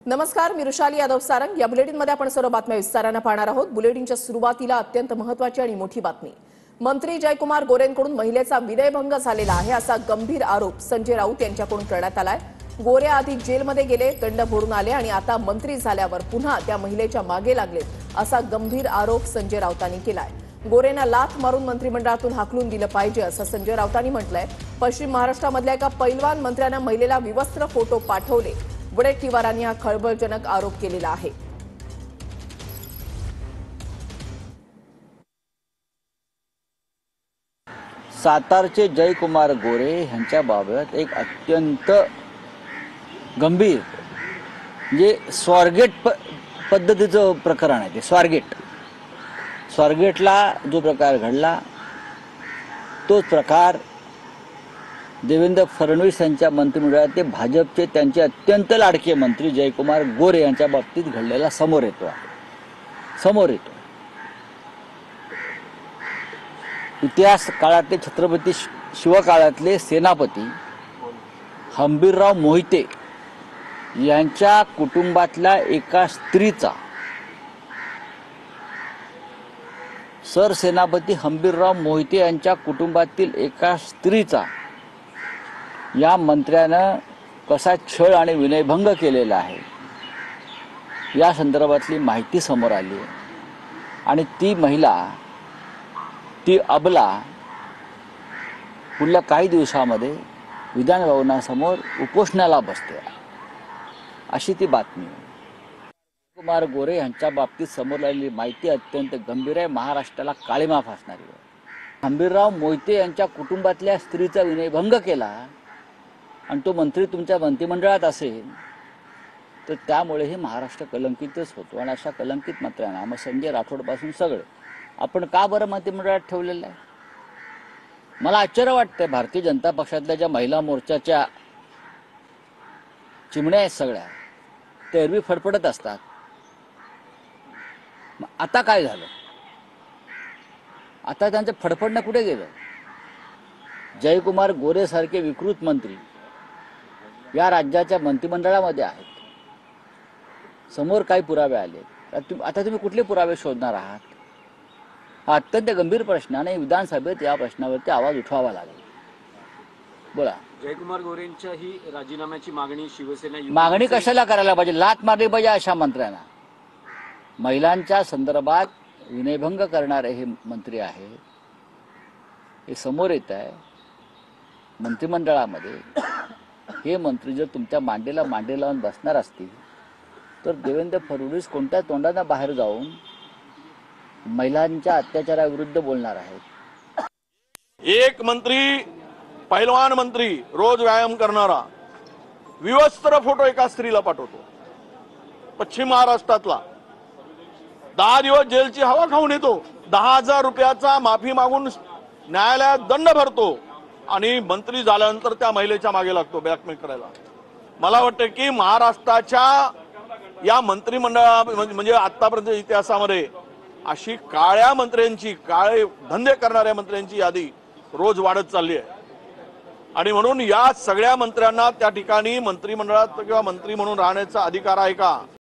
नमस्कार, मी रुशाली यादव सारंग। या बुलेटिनमध्ये आपण सर्व बातम्या विस्ताराने पाहणार आहोत। बुलेटिनच्या सुरुवातीला अत्यंत महत्त्वाची आणि मोठी बातमी। मंत्री जयकुमार गोरेंकडून महिलेचा विनयभंग झालेला आहे असा गंभीर आरोप संजय राऊत यांच्याकडून करण्यात आलाय। गोरे आधी जेलमध्ये गेले, दंड भरून आले आणि आता मंत्री झाल्यावर पुन्हा त्या महिलेच्या मागे लागलेत असा गंभीर आरोप संजय राऊतांनी केलाय। गोरेंना लाथ मारून मंत्रिमंडळातून हाकलून दिलं पाहिजे असं संजय राऊतांनी म्हटलंय। पश्चिम महाराष्ट्रामधल्या एका पैलवान मंत्र्यानं महिलेला विवस्त्र फोटो पाठवले। वडेट्टीवारांनी हा खळबळजनक आरोप केलेला आहे। सातारचे जयकुमार गोरे यांच्या बाबत एक अत्यंत गंभीर म्हणजे स्वारगेट पद्धतीचं प्रकरण आहे। ते स्वारगेटला जो प्रकार घडला तोच प्रकार देवेंद्र फडणवीस यांच्या मंत्रिमंडळात ते भाजपचे त्यांचे अत्यंत लाडके मंत्री जयकुमार गोरे यांच्या बाबतीत घडलेला समोर येतो। इतिहास काळातले छत्रपती शिवकाळातले सेनापती हंबीरराव मोहिते यांच्या कुटुंबातल्या एका स्त्रीचा, सरसेनापती हंबीरराव मोहिते यांच्या कुटुंबातील एका स्त्रीचा या मंत्र्यानं कसा छळ आणि विनयभंग केलेला आहे या संदर्भातली माहिती समोर आली आणि ती महिला, ती अबला पुढल्या काही दिवसामध्ये विधान भवनासमोर उपोषणाला बसते अशी ती बातमी आहे। जयकुमार गोरे यांच्या बाबतीत समोर आलेली माहिती अत्यंत गंभीर आहे, महाराष्ट्राला काळीमा फासणारी आहे। हंबीरराव मोहिते यांच्या कुटुंबातल्या स्त्रीचा विनयभंग केला आणि तो मंत्री तुमच्या मंत्रिमंडळात असेल तर त्यामुळे हे महाराष्ट्र कलंकितच होतो आणि अशा कलंकित मंत्र्यांना मग संजय राठोडपासून सगळे आपण का बरं मंत्रिमंडळात ठेवलेलं आहे? मला आश्चर्य वाटतंय, भारतीय जनता पक्षातल्या ज्या महिला मोर्चाच्या चिमण्या आहेत सगळ्या, ते एरवी फडफडत असतात। आता काय झालं? आता त्यांचं फडफडणं कुठे गेलं? जयकुमार गोरे सारखे विकृत मंत्री या राज्याच्या मंत्रिमंडळामध्ये आहेत, समोर काही पुरावे आले, आता तुम्ही कुठले पुरावे शोधणार आहात? हा अत्यंत गंभीर प्रश्न आणि विधानसभेत या प्रश्नावरती आवाज उठवावा लागेल। बोला। जयकुमार गोरेंच्या ही राजीनाम्याची मागणी शिवसेना मागणी कशाला करायला पाहिजे? लाथ मारली पाहिजे अशा मंत्र्यांना। महिलांच्या संदर्भात विनयभंग करणारे हे मंत्री आहे, हे समोर येत आहे मंत्रिमंडळामध्ये। हे मंत्री जर तुमच्या मांडीला मांडी लावून बसणार असतील तर देवेंद्र फडणवीस कोणत्या तोंडाने बाहेर जाऊन महिलांच्या अत्याचाराविरुद्ध बोलणार आहेत? एक मंत्री, पैलवान मंत्री, रोज व्यायाम करणारा विवस्त्र फोटो एका स्त्रीला पाठवतो। पश्चिम महाराष्ट्रातला 10 दिवस जेलची हवा खाऊन येतो, 10,000 रुपयाचा माफी मागून न्यायालयात दंड भरतो आणि मंत्री झाल्यानंतर त्या महिलेच्या मागे लागतो ब्लॅकमेल करायला। मला वाटतं की महाराष्ट्राच्या या मंत्रिमंडळा म्हणजे आतापर्यंत इतिहासामध्ये अशी काळ्या मंत्र्यांची, काळे धंदे करणाऱ्या मंत्र्यांची यादी रोज वाढत चालली आहे आणि म्हणून या सगळ्या मंत्र्यांना त्या ठिकाणी मंत्रिमंडळात किंवा मंत्री म्हणून राहण्याचा अधिकार आहे का?